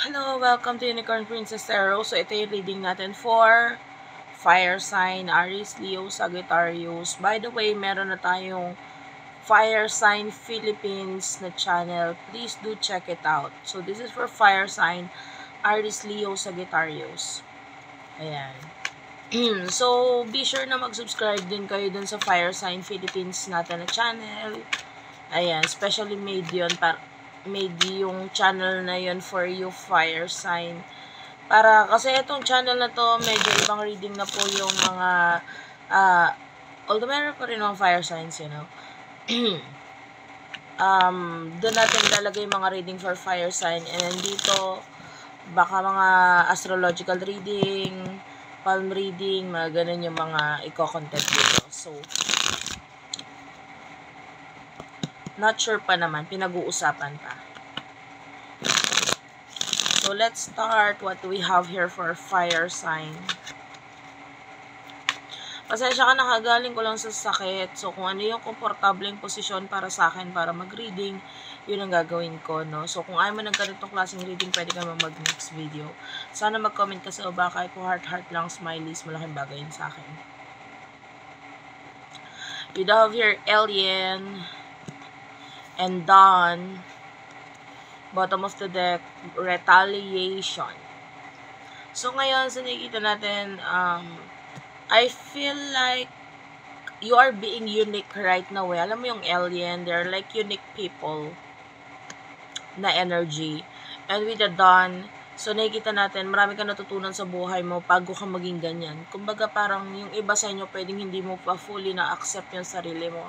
Hello, welcome to Unicorn Princess Tarot. So, ito yung reading natin for Fire Sign, Aries, Leo, Sagittarius. By the way, meron na tayong Fire Sign Philippines na channel. Please do check it out. So, this is for Fire Sign, Aries, Leo, Sagittarius. Ayan. So, be sure na mag-subscribe din kayo dun sa Fire Sign Philippines natin na channel. Ayan, specially made yun para made yung channel na yun for you fire sign. Kasi itong channel na to, medyo ibang reading na po yung mga, although meron pa rin mga fire signs, you know. Doon natin lalagay mga reading for fire sign. And then dito, baka mga astrological reading, palm reading, mga ganun yung mga i-content dito. So, not sure pa naman, pinag-uusapan pa. So, let's start what we have here for fire sign. Pasensya ka, nakagaling ko lang sa sakit. So, kung ano yung komportableng posisyon para sa akin para mag-reading, yun ang gagawin ko, no? So, kung ayaw mo ng ganitong klaseng reading, pwede ka mag-next video. Sana mag-comment ka sa baba, kahit po heart lang, smileys, malaking bagay yun sa akin. You have here Alien and Dawn. Bottom of the deck, retaliation. So, ngayon, sa nakikita natin, I feel like you are being unique right now. Alam mo yung alien, they're like unique people na energy. And with the Dawn, so nakikita natin, marami kang natutunan sa buhay mo bago ka maging ganyan. Kumbaga, parang yung iba sa inyo, pwedeng hindi mo pa fully na-accept yung sarili mo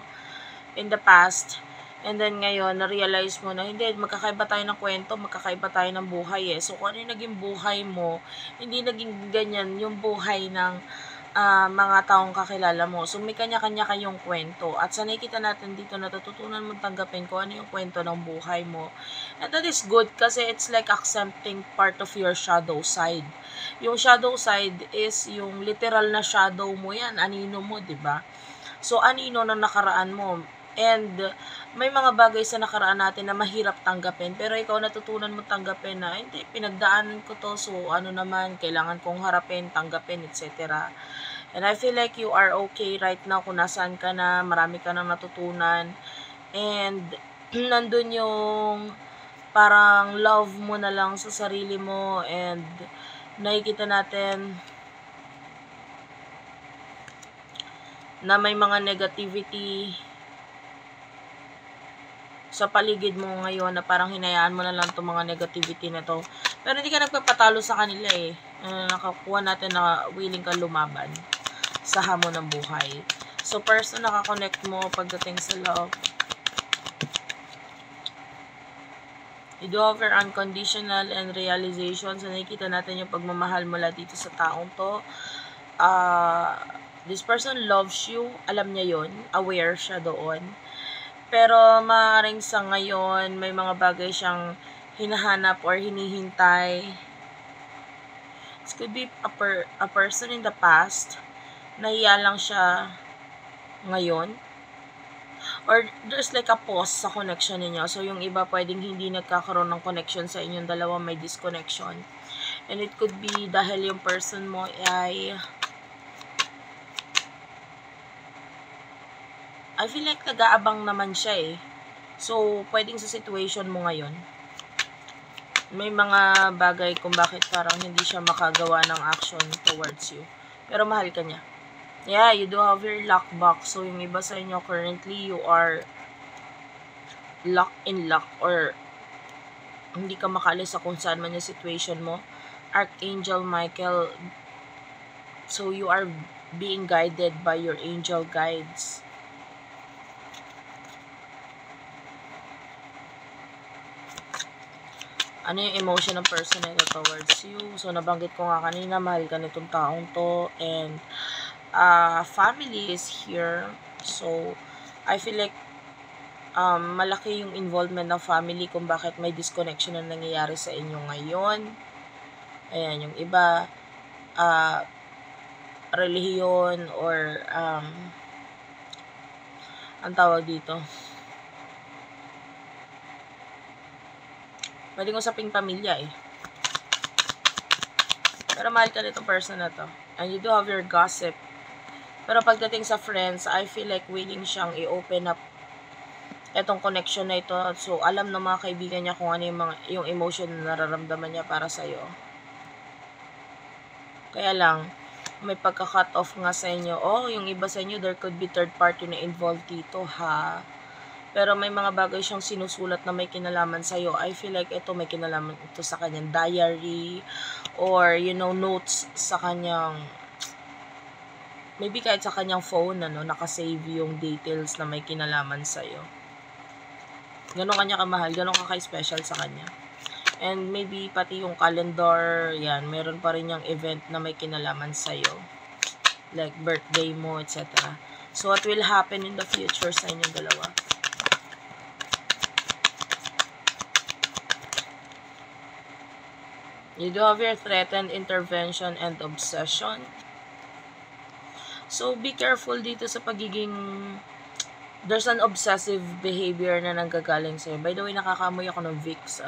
in the past. And then ngayon, na-realize mo na hindi, magkakaiba tayo ng kwento, magkakaiba tayo ng buhay eh. So, kung ano yung naging buhay mo, hindi naging ganyan yung buhay ng mga taong kakilala mo. So, may kanya-kanya kayong kwento. At sa nakikita natin dito, natututunan mong tanggapin kung ano yung kwento ng buhay mo. And that is good kasi it's like accepting part of your shadow side. Yung shadow side is yung literal na shadow mo yan, anino mo, diba? So, anino na nakaraan mo. And may mga bagay sa nakaraan natin na mahirap tanggapin, pero ikaw natutunan mo tanggapin na hindi, pinagdaanan ko to, so ano naman, kailangan kong harapin, tanggapin, etc. And I feel like you are okay right now kung nasaan ka na, marami ka nang natutunan, and nandun yung parang love mo na lang sa sarili mo, and nakikita natin na may mga negativity sa paligid mo ngayon na parang hinayaan mo na lang itong mga negativity na to. Pero hindi ka nagpapatalo sa kanila eh. Nakakuha natin na willing ka lumaban sa hamon ng buhay. So, person nakakonect mo pagdating sa love. You do offer unconditional and realization. So, nakikita natin yung pagmamahal mula dito sa taong to. This person loves you. Alam niya yon, aware siya doon. Pero maaaring sa ngayon, may mga bagay siyang hinahanap or hinihintay. This could be a person in the past. Nahiya lang siya ngayon. Or there's like a pause sa connection niyo. So, yung iba pwedeng hindi nagkakaroon ng connection sa inyong dalawa, may disconnection. And it could be dahil yung person mo ay I feel like nag-aabang naman siya eh. So, pwedeng sa situation mo ngayon, may mga bagay kung bakit parang hindi siya makagawa ng action towards you. Pero mahal ka niya. Yeah, you do have your luck box. So, yung iba sa inyo, currently, you are lock in luck or hindi ka makalis sa kung saan man yung situation mo. Archangel Michael. So, you are being guided by your angel guides. Ano yung emotion ng person nito towards you. So, nabanggit ko nga kanina, mahal ka nitong taong to. And, family is here. So, I feel like, malaki yung involvement ng family kung bakit may disconnection na nangyayari sa inyo ngayon. Ayan, yung iba, relihiyon or, ang tawag dito, pwedeng usaping pamilya eh. Pero mahal ka nito person na to. And you do have your gossip. Pero pagdating sa friends, I feel like willing siyang i-open up etong connection na ito. So, alam ng mga kaibigan niya kung ano yung emotion na nararamdaman niya para sa'yo. Kaya lang, may pagka-cut off nga sa inyo. Oh, yung iba sa inyo, there could be third party na involved dito, ha? Pero may mga bagay siyang sinusulat na may kinalaman sa'yo. I feel like ito may kinalaman ito sa kanyang diary or, you know, notes sa kanyang, maybe kahit sa kanyang phone, nakasave yung details na may kinalaman sa'yo. Ganon kanya kamahal, ganon ka-special sa kanya. And maybe pati yung calendar, yan, meron pa rin yung event na may kinalaman sa'yo. Like birthday mo, etc. So, what will happen in the future sa inyong dalawa? You do have your threatened intervention and obsession. So, be careful dito sa pagiging... There's an obsessive behavior na nanggagaling sa'yo. By the way, nakakamoy ako ng Vicks,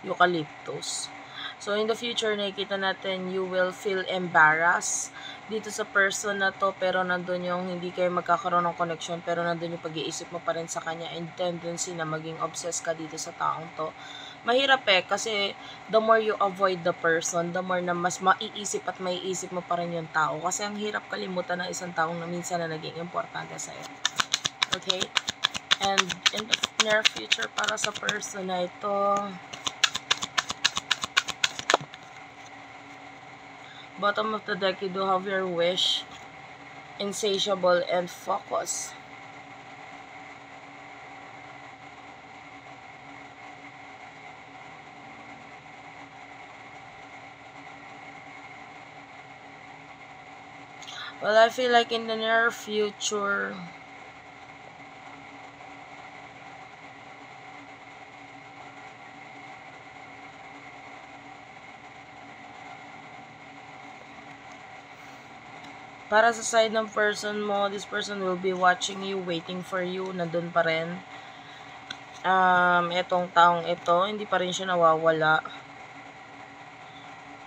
eucalyptus. So, in the future, nakikita natin, you will feel embarrassed dito sa person na to, pero nandun yung hindi kayo magkakaroon ng connection, pero nandun yung pag-iisip mo pa rin sa kanya and tendency na maging obsessed ka dito sa taong to. Mahirap kasi the more you avoid the person, the more na mas maiisip at maiisip mo pa rin yung tao. Kasi ang hirap kalimutan ng isang taong na minsan na naging importante sa'yo. Okay? And in the near future, para sa person na ito, bottom of the deck, you do have your wish, insatiable, and focus. Well, I feel like in the near future, para sa side ng person mo, this person will be watching you, waiting for you, nandun pa rin. Etong taong ito, hindi pa rin siya nawawala.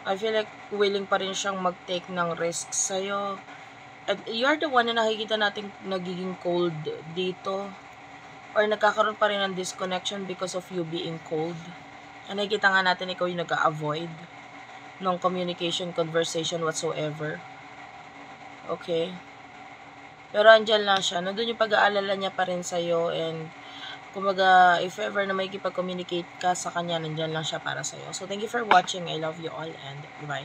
I feel like willing pa rin siyang mag-take ng risk sa'yo. At you're the one na nakikita natin nagiging cold dito. Or nagkakaroon pa rin ng disconnection because of you being cold. And nakikita nga natin ikaw yung nag-a-avoid ng communication, conversation, whatsoever. Okay? Pero andyan lang siya. Nandun yung pag-aalala niya pa rin sa'yo. And kumbaga, if ever na may kipag-communicate ka sa kanya, nandyan lang siya para sa'yo. So, thank you for watching. I love you all and goodbye.